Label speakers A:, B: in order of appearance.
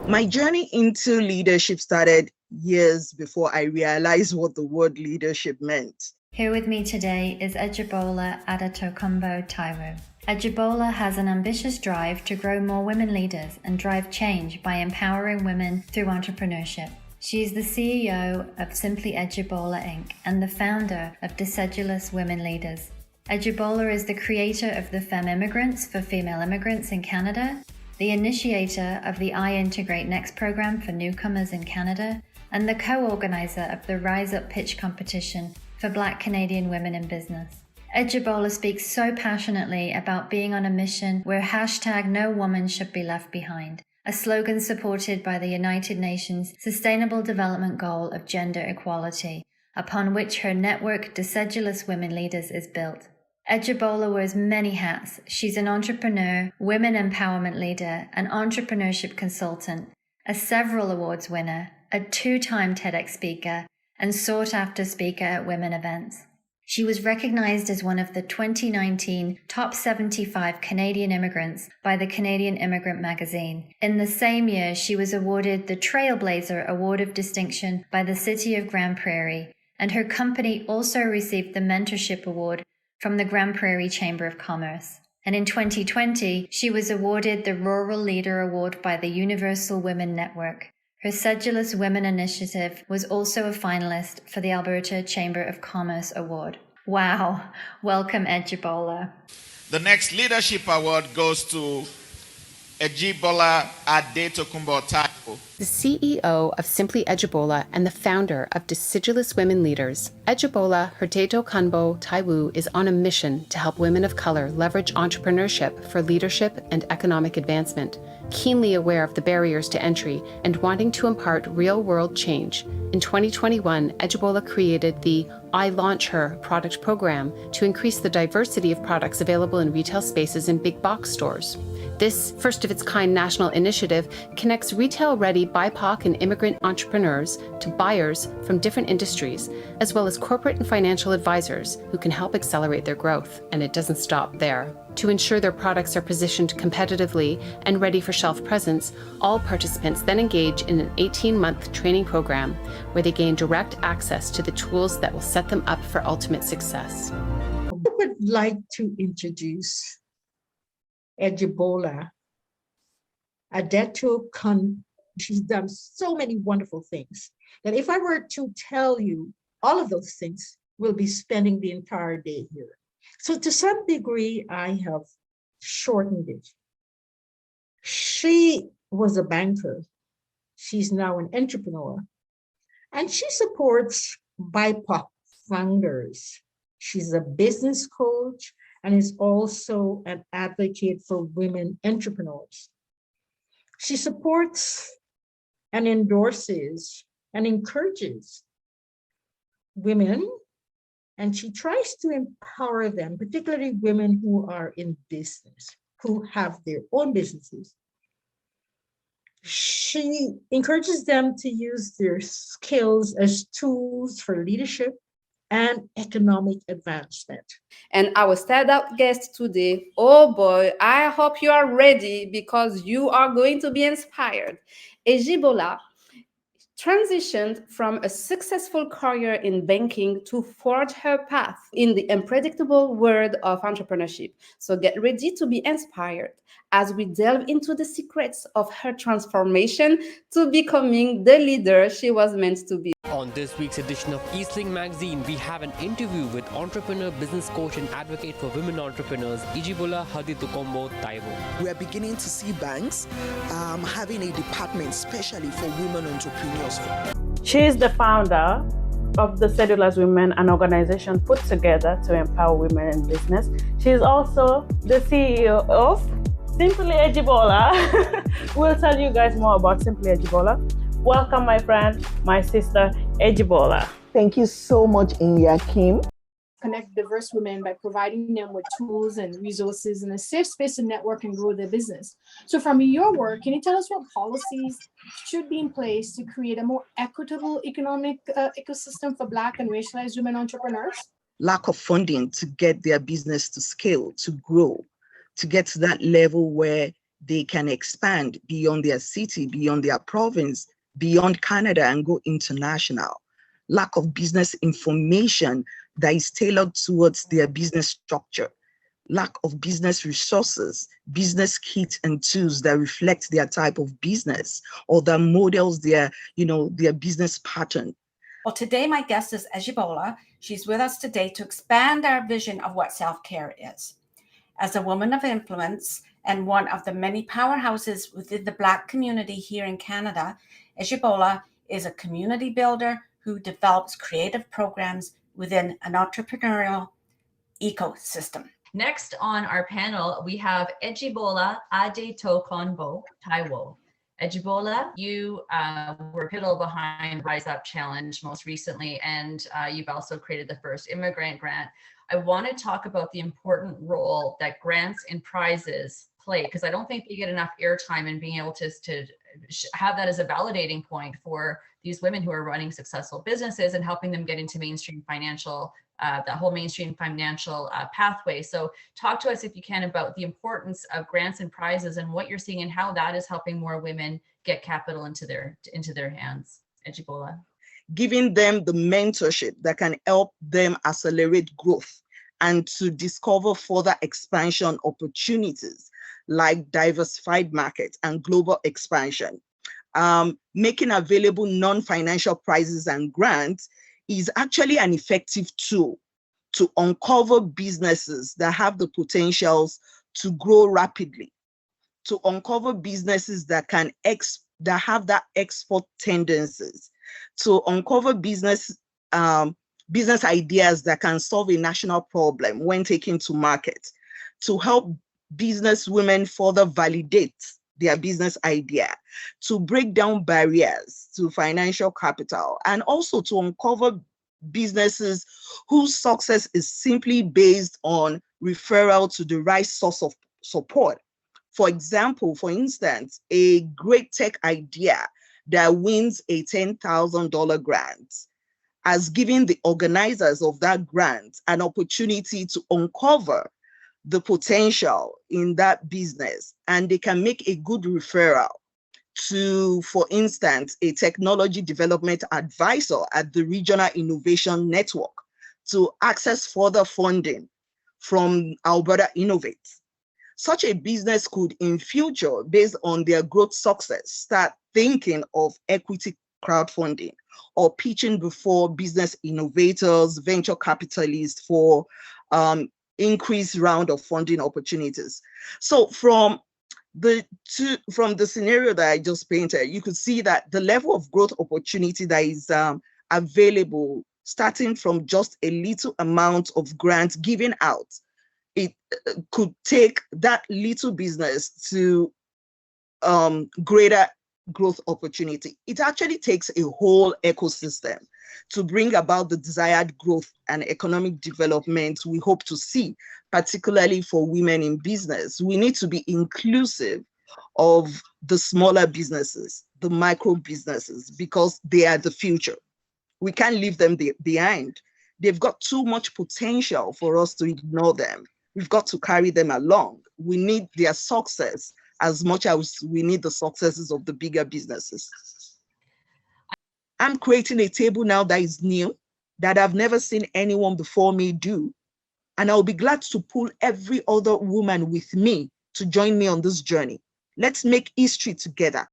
A: My journey into leadership started years before I realized what the word leadership meant.
B: Here with me today is Ejibola Adetokunbo Taiwo. Ejibola has an ambitious drive to grow more women leaders and drive change by empowering women through entrepreneurship. She is the CEO of Simply Ejibola Inc. and the founder of Decedulous Women Leaders. Ejibola is the creator of the Femme Immigrants for Female Immigrants in Canada, the initiator of the I Integrate Next program for newcomers in Canada, and the co-organizer of the Rise Up Pitch competition for Black Canadian women in business. Ejibola speaks so passionately about being on a mission where hashtag no woman should be left behind, a slogan supported by the United Nations Sustainable Development Goal of gender equality, upon which her network Decedulous Women Leaders is built. Ejibola wears many hats. She's an entrepreneur, women empowerment leader, an entrepreneurship consultant, a several awards winner, a 2-time TEDx speaker, and sought-after speaker at women events. She was recognized as one of the 2019 top 75 Canadian immigrants by the Canadian Immigrant magazine. In the same year, she was awarded the Trailblazer Award of Distinction by the City of Grand Prairie, and her company also received the Mentorship Award from the Grand Prairie Chamber of Commerce. And in 2020, she was awarded the Rural Leader Award by the Universal Women Network. Her Sedulous Women Initiative was also a finalist for the Alberta Chamber of Commerce Award. Wow, welcome Ejibola.
C: The next leadership award goes to Ejibola Adetokunbo Taiwo,
D: the CEO of Simply Ejibola and the founder of Decedulous Women Leaders. Ejibola Adetokunbo Taiwo is on a mission to help women of color leverage entrepreneurship for leadership and economic advancement. Keenly aware of the barriers to entry and wanting to impart real-world change, in 2021, Ejibola created the I Launch Her product program to increase the diversity of products available in retail spaces in big box stores. This first-of-its-kind national initiative connects retail-ready BIPOC and immigrant entrepreneurs to buyers from different industries, as well as corporate and financial advisors who can help accelerate their growth. And it doesn't stop there. To ensure their products are positioned competitively and ready for shelf presence, all participants then engage in an 18-month training program where they gain direct access to the tools that will set them up for ultimate success.
E: I would like to introduce Ejibola Adetokunbo. She's done so many wonderful things that if I were to tell you all of those things, we'll be spending the entire day here. So to some degree, I have shortened it. She was a banker. She's now an entrepreneur. And she supports BIPOC founders. She's a business coach and is also an advocate for women entrepreneurs. She supports and endorses and encourages women, and she tries to empower them, particularly women who are in business, who have their own businesses. She encourages them to use their skills as tools for leadership and economic advancement.
F: And our standout guest today, oh boy, I hope you are ready because you are going to be inspired. Ejibola transitioned from a successful career in banking to forge her path in the unpredictable world of entrepreneurship. So get ready to be inspired as we delve into the secrets of her transformation to becoming the leader she was meant to be.
G: On this week's edition of Eastlink Magazine, we have an interview with entrepreneur, business coach, and advocate for women entrepreneurs, Ejibola Adetokunbo Taiwo.
H: We are beginning to see banks having a department especially for women entrepreneurs.
I: She is the founder of the Decedulous Women, an organization put together to empower women in business. She is also the CEO of Simply Ejibola. We'll tell you guys more about Simply Ejibola. Welcome, my friend, my sister, Ejibola.
J: Thank you so much, Inya Kim.
K: Connect diverse women by providing them with tools and resources and a safe space to network and grow their business. So from your work, can you tell us what policies should be in place to create a more equitable economic ecosystem for Black and racialized women entrepreneurs?
A: Lack of funding to get their business to scale, to grow, to get to that level where they can expand beyond their city, beyond their province, beyond Canada, and go international. Lack of business information that is tailored towards their business structure. Lack of business resources, business kits and tools that reflect their type of business or that models their, their business pattern.
L: Well, today my guest is Ejibola. She's with us today to expand our vision of what self-care is. As a woman of influence and one of the many powerhouses within the Black community here in Canada, Ejibola is a community builder who develops creative programs within an entrepreneurial ecosystem.
M: Next on our panel, we have Ejibola Adetokunbo Taiwo. Ejibola, you were pivotal behind Rise Up Challenge most recently, and you've also created the first immigrant grant. I want to talk about the important role that grants and prizes play, because I don't think they get enough airtime in being able to have that as a validating point for these women who are running successful businesses and helping them get into mainstream financial that whole mainstream financial pathway. So talk to us, if you can, about the importance of grants and prizes and what you're seeing and how that is helping more women get capital into their hands. Ejibola.
A: Giving them the mentorship that can help them accelerate growth and to discover further expansion opportunities like diversified markets and global expansion. Making available non-financial prizes and grants is actually an effective tool to uncover businesses that have the potentials to grow rapidly, to uncover businesses that that have that export tendencies, to uncover business ideas that can solve a national problem when taken to market, to help business women further validate their business idea, to break down barriers to financial capital, and also to uncover businesses whose success is simply based on referral to the right source of support. For instance, a great tech idea that wins a $10,000 grant has given the organizers of that grant an opportunity to uncover the potential in that business, and they can make a good referral to, for instance, a technology development advisor at the Regional Innovation Network to access further funding from Alberta Innovates. Such a business could, in future, based on their growth success, start thinking of equity crowdfunding or pitching before business innovators, venture capitalists for increased round of funding opportunities. So from the scenario that I just painted, you could see that the level of growth opportunity that is available, starting from just a little amount of grants given out, it could take that little business to greater growth opportunity. It actually takes a whole ecosystem to bring about the desired growth and economic development we hope to see, particularly for women in business. We need to be inclusive of the smaller businesses, the micro businesses, because they are the future. We can't leave them behind. They've got too much potential for us to ignore them. We've got to carry them along. We need their success as much as we need the successes of the bigger businesses. I'm creating a table now that is new, that I've never seen anyone before me do. And I'll be glad to pull every other woman with me to join me on this journey. Let's make history together.